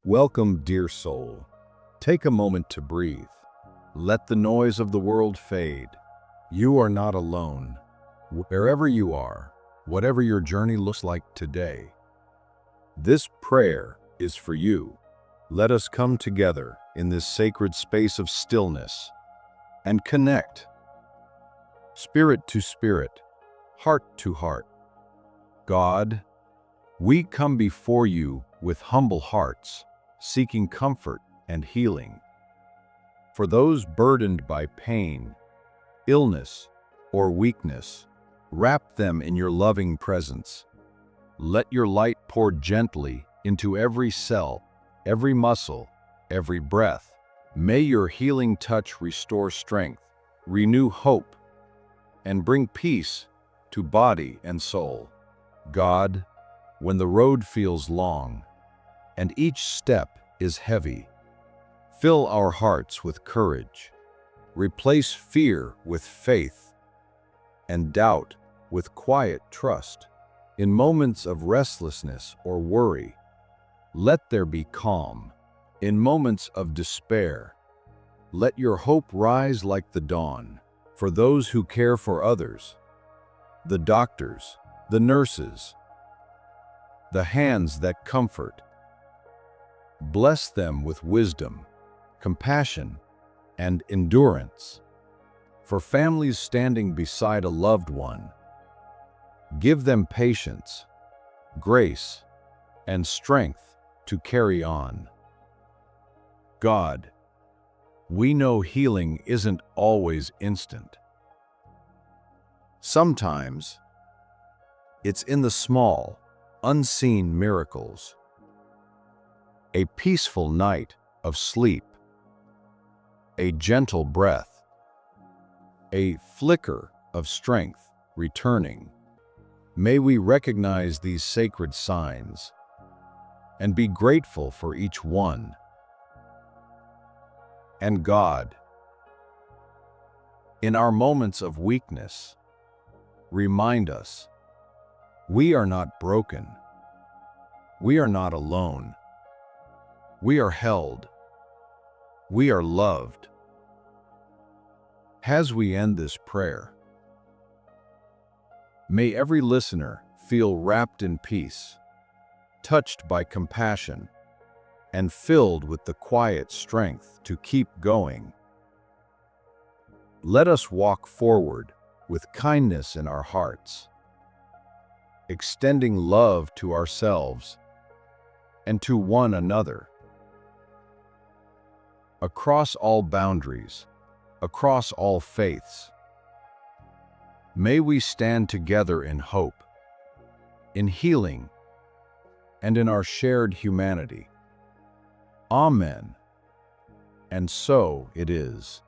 Welcome, dear soul. Take a moment to breathe. Let the noise of the world fade. You are not alone. Wherever you are, whatever your journey looks like today, this prayer is for you. Let us come together in this sacred space of stillness and connect, spirit to spirit, heart to heart. God, we come before you with humble hearts, seeking comfort and healing. For those burdened by pain, illness, or weakness, wrap them in your loving presence. Let your light pour gently into every cell, every muscle, every breath. May your healing touch restore strength, renew hope, and bring peace to body and soul. God, when the road feels long and each step is heavy, fill our hearts with courage. Replace fear with faith and doubt with quiet trust. In moments of restlessness or worry, let there be calm. In moments of despair, let your hope rise like the dawn. For those who care for others, the doctors, the nurses, the hands that comfort, bless them with wisdom, compassion, and endurance. For families standing beside a loved one, give them patience, grace, and strength to carry on. God, we know healing isn't always instant. Sometimes, it's in the small, unseen miracles. A peaceful night of sleep, a gentle breath, a flicker of strength returning. May we recognize these sacred signs and be grateful for each one. And God, in our moments of weakness, remind us, we are not broken. We are not alone. We are held. We are loved. As we end this prayer, may every listener feel wrapped in peace, touched by compassion, and filled with the quiet strength to keep going. Let us walk forward with kindness in our hearts, extending love to ourselves and to one another. Across all boundaries, across all faiths, may we stand together in hope, in healing, and in our shared humanity. Amen. And so it is.